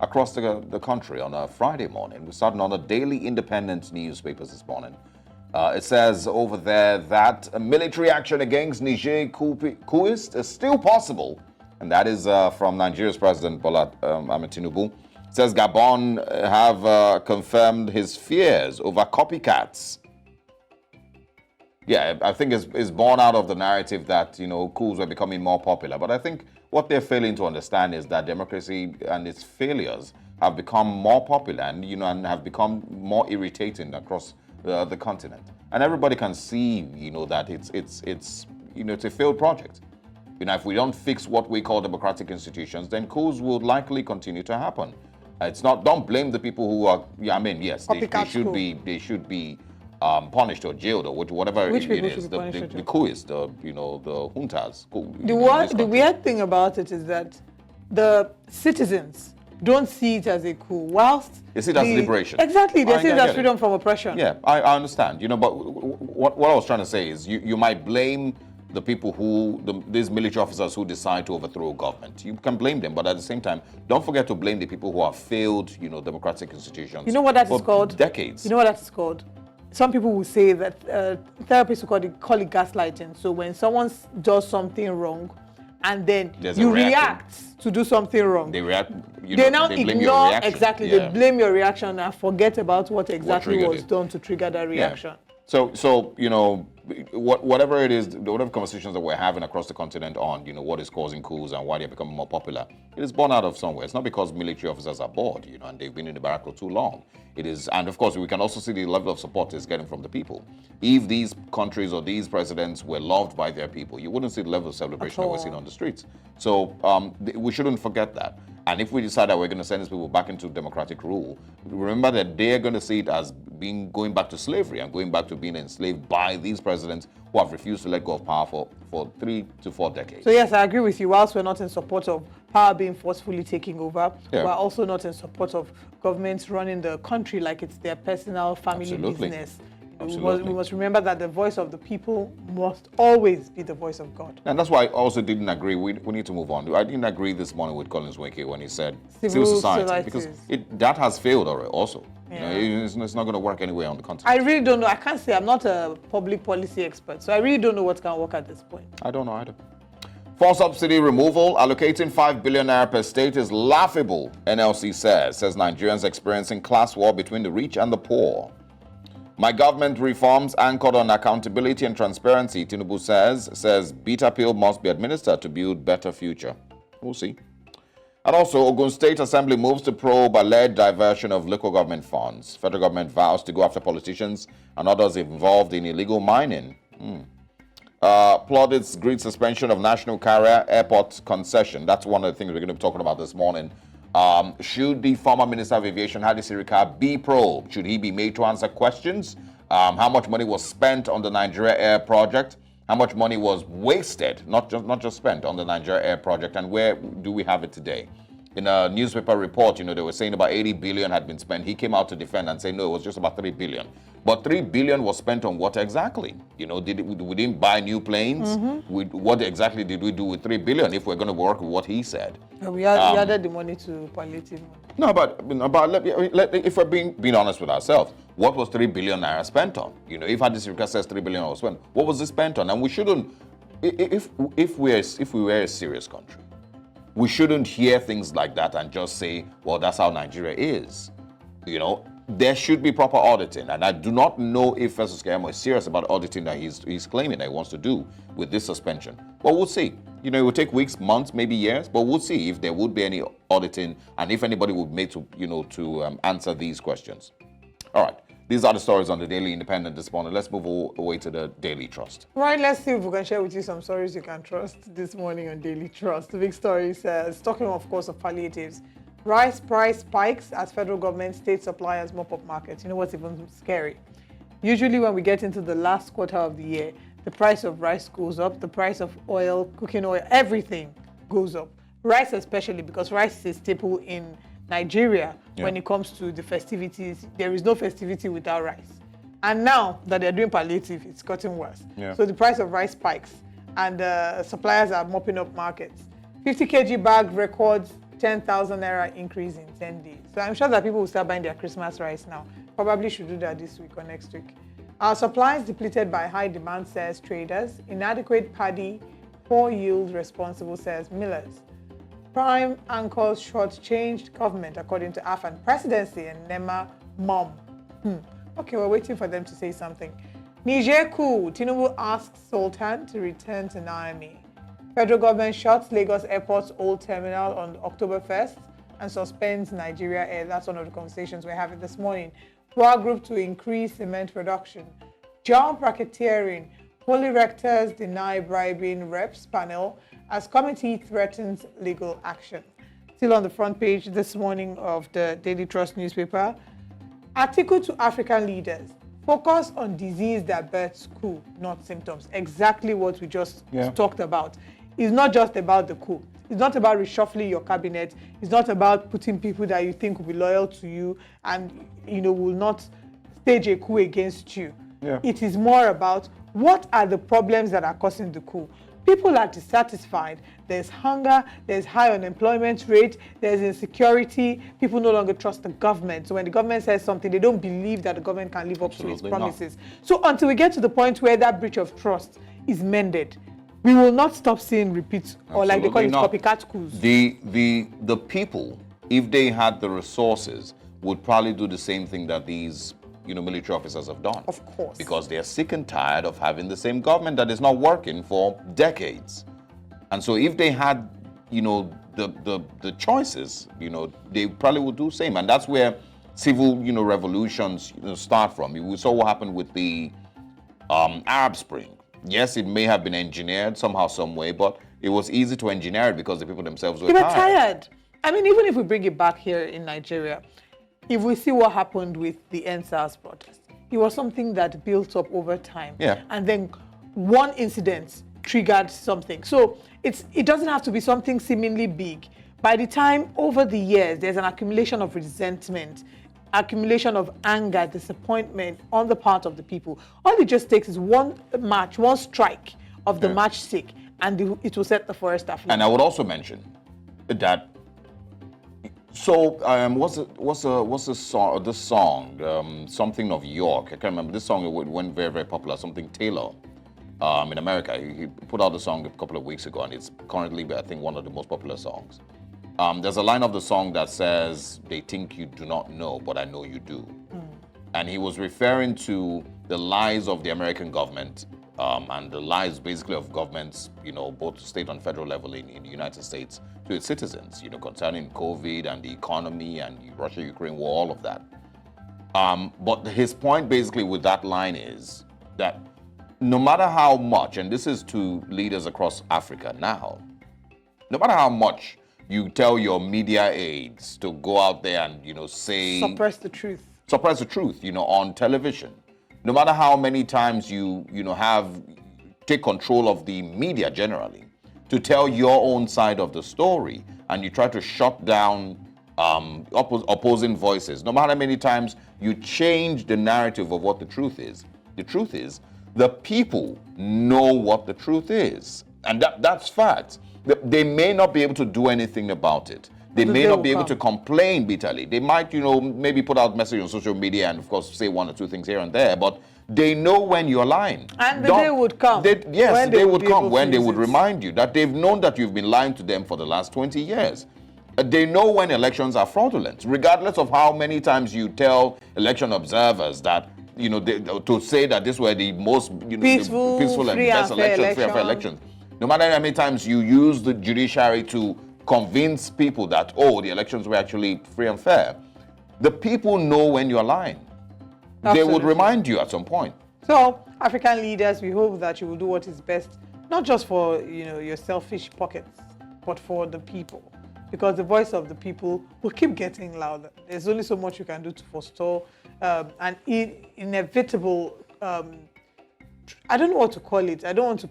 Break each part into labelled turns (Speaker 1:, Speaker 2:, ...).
Speaker 1: across the country on a Friday morning. We're starting on the Daily Independent newspapers this morning. It says over there that military action against Niger coups is still possible. And that is from Nigeria's President Bola Ahmed Tinubu. It says Gabon have confirmed his fears over copycats. Yeah, I think it's born out of the narrative that, coups were becoming more popular. But I think what they're failing to understand is that democracy and its failures have become more popular and, and have become more irritating across the continent. And everybody can see, that it's a failed project. If we don't fix what we call democratic institutions, then coups will likely continue to happen. Don't blame the people who are, yes, they should be punished or jailed or whatever it is. The coups, the juntas.
Speaker 2: The weird thing about it is that the citizens don't see it as a coup, whilst
Speaker 1: they see it as liberation.
Speaker 2: Exactly, they see it as freedom from oppression.
Speaker 1: Yeah, I understand. But what I was trying to say is you might blame the people these military officers who decide to overthrow government. You can blame them, but at the same time, don't forget to blame the people who have failed, democratic institutions.
Speaker 2: You know what that is called?
Speaker 1: Decades.
Speaker 2: You know what that is called? Some people will say that therapists will call it gaslighting. So when someone does something wrong, and then you react to do something wrong,
Speaker 1: they react.
Speaker 2: They now ignore exactly. Yeah. They blame your reaction and forget about what exactly was done to trigger that reaction.
Speaker 1: Yeah. So whatever it is, whatever conversations that we're having across the continent on, what is causing coups and why they're becoming more popular, it is born out of somewhere. It's not because military officers are bored, and they've been in the barrack for too long. It is, and of course, we can also see the level of support it's getting from the people. If these countries or these presidents were loved by their people, you wouldn't see the level of celebration that we're seeing on the streets. So we shouldn't forget that. And if we decide that we're going to send these people back into democratic rule, remember that they're going to see it as going back to slavery and going back to being enslaved by these presidents who have refused to let go of power for 3 to 4 decades.
Speaker 2: So yes, I agree with you. Whilst we're not in support of power being forcefully taking over, we're also not in support of governments running the country like it's their personal family business. We must remember that the voice of the people must always be the voice of God.
Speaker 1: And that's why I also didn't agree. We need to move on. I didn't agree this morning with Collins Weke when he said civil society, because that has failed already also.
Speaker 2: Yeah.
Speaker 1: It's not going to work anywhere on the continent.
Speaker 2: I really don't know. I can't say. I'm not a public policy expert, so I really don't know what's going to work at this point.
Speaker 1: I don't know either. For subsidy removal, allocating 5 billion naira per state is laughable, NLC says Nigerians experiencing class war between the rich and the poor. My government reforms anchored on accountability and transparency, Tinubu says bitter pill must be administered to build better future. We'll see. And also, Ogun State Assembly moves to probe alleged diversion of local government funds. Federal government vows to go after politicians and others involved in illegal mining. Plaudits greet suspension of national carrier airport concession. That's one of the things we're going to be talking about this morning. Should the former Minister of Aviation, Hadi Sirika, be probed? Should he be made to answer questions? How much money was spent on the Nigeria Air project? How much money was wasted, not just spent, on the Nigeria Air project? And where do we have it today? In a newspaper report, they were saying about 80 billion had been spent. He came out to defend and say, no, it was just about 3 billion. But 3 billion was spent on what exactly? We didn't buy new planes. What exactly did we do with 3 billion if we're going to work with what he said?
Speaker 2: We added the money to palliative.
Speaker 1: No, but if we're being honest with ourselves, what was 3 billion naira spent on? If Hadi Sirika says 3 billion was spent, what was it spent on? And we shouldn't, if we were a serious country, we shouldn't hear things like that and just say, well, that's how Nigeria is. There should be proper auditing. And I do not know if Festus Keyamo is serious about auditing that he's claiming that he wants to do with this suspension. But we'll see. It will take weeks, months, maybe years, but we'll see if there would be any auditing and if anybody would make to answer these questions. All right. These are the stories on the Daily Independent this morning. Let's move away to the Daily Trust.
Speaker 2: Right, let's see if we can share with you some stories you can trust this morning on Daily Trust. The big story says, talking of course of palliatives, rice price spikes as federal government state suppliers mop up markets. You know what's even scary? Usually when we get into the last quarter of the year, the price of rice goes up, the price of oil, cooking oil, everything goes up. Rice especially, because rice is a staple in Nigeria when it comes to the festivities. There is no festivity without rice. And now that they're doing palliative, it's gotten worse.
Speaker 1: Yeah.
Speaker 2: So the price of rice spikes and suppliers are mopping up markets. 50 kg bag records 10,000 naira increase in 10 days. So I'm sure that people will start buying their Christmas rice now. Probably should do that this week or next week. Our supplies depleted by high demand, says traders. Inadequate paddy, poor yield responsible, says millers. Prime anchors short-changed government, according to AFAN presidency and NEMA mom. Okay, we're waiting for them to say something. Niger coup. Tinubu asks Sultan to return to Niamey. Federal government shuts Lagos Airport's old terminal on October 1st and suspends Nigeria Air. That's one of the conversations we're having this morning. Poor group to increase cement production. Job racketeering. Holy rectors deny bribing reps panel as committee threatens legal action. Still on the front page this morning of the Daily Trust newspaper. Article to African leaders. Focus on disease that births coup, not symptoms. Exactly what we just talked about. It's not just about the coup. It's not about reshuffling your cabinet. It's not about putting people that you think will be loyal to you and will not stage a coup against you.
Speaker 1: Yeah.
Speaker 2: It is more about what are the problems that are causing the coup. People are dissatisfied. There's hunger, there's high unemployment rate, there's insecurity. People no longer trust the government. So when the government says something, they don't believe that the government can live up to its promises. So until we get to the point where that breach of trust is mended, we will not stop seeing repeats, or like they call it, copycat coups.
Speaker 1: The people, if they had the resources, would probably do the same thing that these military officers have done.
Speaker 2: Of course.
Speaker 1: Because they are sick and tired of having the same government that is not working for decades. And so if they had, the choices, they probably would do the same. And that's where civil, revolutions start from. We saw what happened with the Arab Spring. Yes, it may have been engineered somehow, some way, but it was easy to engineer it because the people themselves were
Speaker 2: tired. I mean, even if we bring it back here in Nigeria, if we see what happened with the NSAS protest, it was something that built up over time.
Speaker 1: Yeah.
Speaker 2: And then one incident triggered something. So it doesn't have to be something seemingly big. By the time over the years, there's an accumulation of resentment, accumulation of anger, disappointment on the part of the people. All it just takes is one march, one strike of the matchstick, and it will set the forest aflame.
Speaker 1: And I would also mention that. So what's the song? This song, something of York. I can't remember. This song went very, very popular. Something Taylor, in America. He put out the song a couple of weeks ago, and it's currently, I think, one of the most popular songs. There's a line of the song that says, "They think you do not know, but I know you do." And he was referring to the lies of the American government and the lies basically of governments, both state and federal level in the United States to its citizens, concerning COVID and the economy and the Russia-Ukraine war, all of that. But his point basically with that line is that no matter how much, and this is to leaders across Africa now, no matter how much you tell your media aides to go out there and, say...
Speaker 2: Suppress the truth,
Speaker 1: on television. No matter how many times you take control of the media generally to tell your own side of the story, and you try to shut down opposing voices. No matter how many times you change the narrative of what the truth is the people know what the truth is, and that's fact. They may not be able to do anything about it. They may not be able to complain bitterly. They might, maybe put out message on social media and, of course, say one or two things here and there, but they know when you're lying.
Speaker 2: And the day would come.
Speaker 1: Yes, they would come when they would remind you that they've known that you've been lying to them for the last 20 years. They know when elections are fraudulent, regardless of how many times you tell election observers that, to say that this were the most peaceful and best elections, fair elections. No matter how many times you use the judiciary to convince people that, the elections were actually free and fair, the people know when you're lying. Absolutely. They would remind you at some point.
Speaker 2: So, African leaders, we hope that you will do what is best, not just for your selfish pockets, but for the people. Because the voice of the people will keep getting louder. There's only so much you can do to forestall an inevitable, I don't know what to call it. I don't want to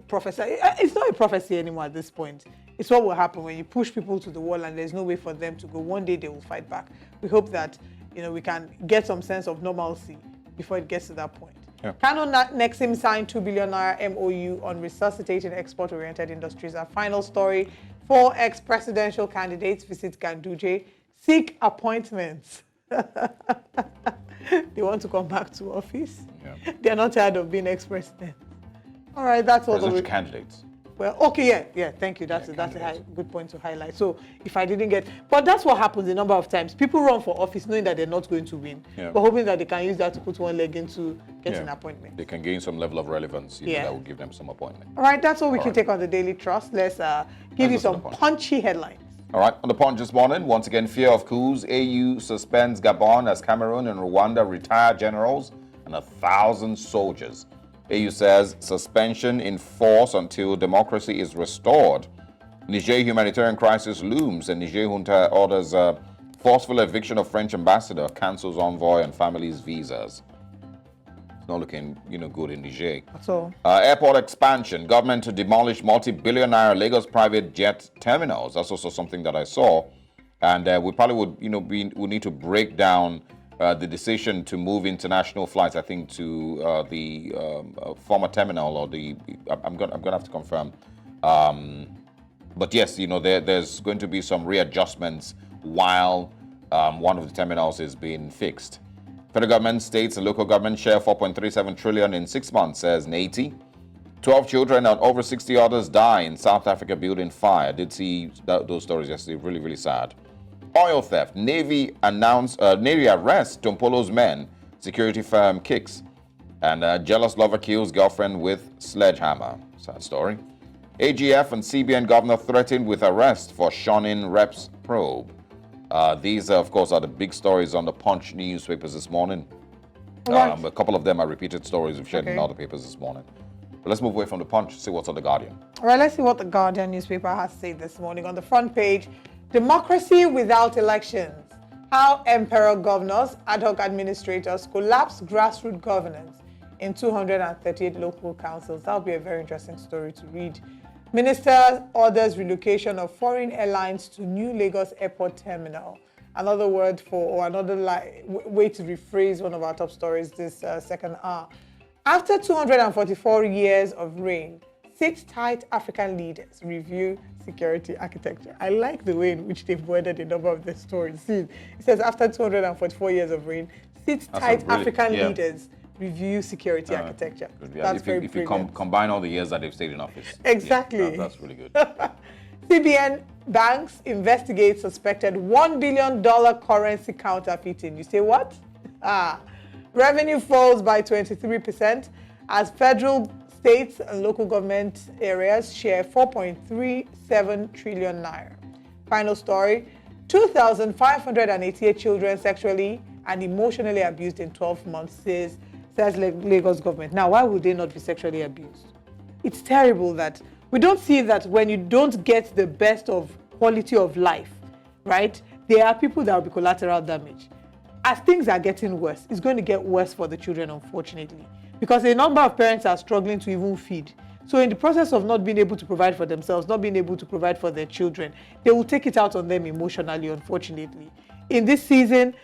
Speaker 2: prophesy. It's not a prophecy anymore at this point. It's what will happen when you push people to the wall and there's no way for them to go. One day they will fight back. We hope that we can get some sense of normalcy before it gets to that point.
Speaker 1: Yeah.
Speaker 2: Kano Nexim signed 2 billion naira MOU on resuscitating export-oriented industries. Our final story 4 ex-presidential candidates visit Ganduje, seek appointments. They want to come back to office.
Speaker 1: Yeah.
Speaker 2: They're not tired of being ex-president. All right, that's all.
Speaker 1: Presidential candidates.
Speaker 2: Well, okay, yeah, thank you. That's a good point to highlight. So if I didn't get, but that's what happens a number of times. People run for office knowing that they're not going to win, but hoping that they can use that to put one leg into getting an appointment.
Speaker 1: They can gain some level of relevance, that will give them some appointment.
Speaker 2: All right, that's all we can take on the Daily Trust. Let's give you some punchy headlines.
Speaker 1: All right, on the Punch this morning, once again, fear of coups. AU suspends Gabon as Cameroon and Rwanda retire generals and 1,000 soldiers. AU says suspension in force until democracy is restored. Niger humanitarian crisis looms, and Niger junta orders forceful eviction of French ambassador, cancels envoy and family's visas. It's not looking, good in Niger.
Speaker 2: So,
Speaker 1: airport expansion, government to demolish multi-billion naira Lagos private jet terminals. That's also something that I saw, and we probably would, we need to break down the decision to move international flights, I think, to the former terminal, or I'm gonna have to confirm. But yes, there's going to be some readjustments while one of the terminals is being fixed. Federal government, states, and local government share 4.37 trillion in 6 months, says Nati. 12 children and over 60 others die in South Africa building fire. I did see those stories yesterday. Really, really sad. Oil theft. Navy arrests Tompolo's men. Security firm kicks. And jealous lover kills girlfriend with sledgehammer. Sad story. AGF and CBN governor threatened with arrest for shunning reps probe. These, of course, are the big stories on the Punch newspapers this morning.
Speaker 2: Right.
Speaker 1: A couple of them are repeated stories we've shared in other papers this morning. But let's move away from the Punch, see what's on the Guardian.
Speaker 2: All right, let's see what the Guardian newspaper has to say this morning. On the front page, democracy without elections. How emperor governors, ad hoc administrators collapse grassroots governance in 238 local councils. That'll be a very interesting story to read. Minister orders relocation of foreign airlines to new Lagos airport terminal. Another word for, or another way to rephrase one of our top stories this second hour. After 244 years of reign, 6 tight African leaders review security architecture. I like the way in which they've worded a number of the stories. See, it says after 244 years of reign, 6 tight African leaders review security architecture. That's very
Speaker 1: if you combine all the years that they've stayed in office.
Speaker 2: Exactly.
Speaker 1: That's really good.
Speaker 2: CBN banks investigate suspected $1 billion currency counterfeiting. You say what? Revenue falls by 23% as federal, states, and local government areas share 4.37 trillion naira. Final story, 2,588 children sexually and emotionally abused in 12 months, says Lagos government. Now, why would they not be sexually abused? It's terrible that we don't see that when you don't get the best of quality of life, right? There are people that will be collateral damage. As things are getting worse, it's going to get worse for the children, unfortunately, because a number of parents are struggling to even feed. So in the process of not being able to provide for themselves, not being able to provide for their children, they will take it out on them emotionally, unfortunately. In this season,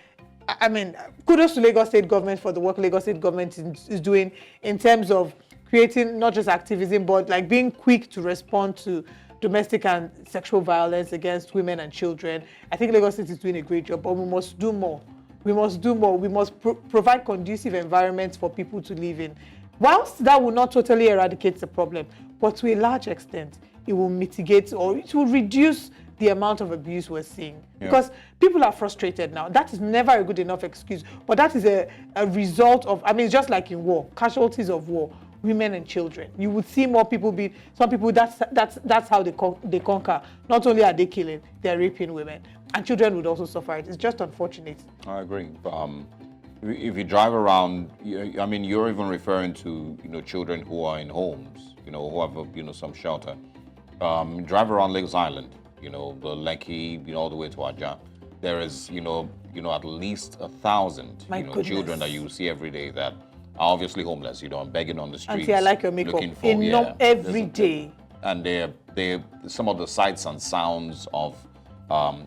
Speaker 2: I mean, kudos to Lagos State government for the work Lagos State government is doing in terms of creating not just activism, but like being quick to respond to domestic and sexual violence against women and children. I think Lagos State is doing a great job, but we must do more. We must do more. We must provide conducive environments for people to live in. Whilst that will not totally eradicate the problem, but to a large extent, it will mitigate or it will reduce the amount of abuse we're seeing. Because people are frustrated now. That is never a good enough excuse. But that is a result of, I mean, it's just like in war, casualties of war, women and children. You would see more people some people, that's how they conquer. Not only are they killing, they're raping women. And children would also suffer it. It's just unfortunate.
Speaker 1: I agree. If you drive around, I mean, you're even referring to, children who are in homes, who have, some shelter. Drive around Lagos Island, the Lekki, all the way to Aja. There is, at least 1,000, children that you see every day that are obviously homeless, and begging on the streets.
Speaker 2: Auntie, I like your makeup. Every day.
Speaker 1: And they're some of the sights and sounds of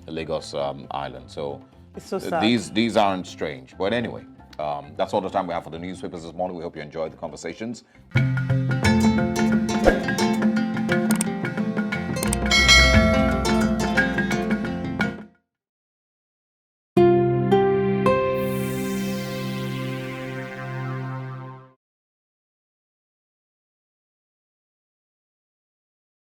Speaker 1: Lagos Island. So
Speaker 2: it's so sad.
Speaker 1: These aren't strange. But anyway, that's all the time we have for the newspapers this morning. We hope you enjoyed the conversations.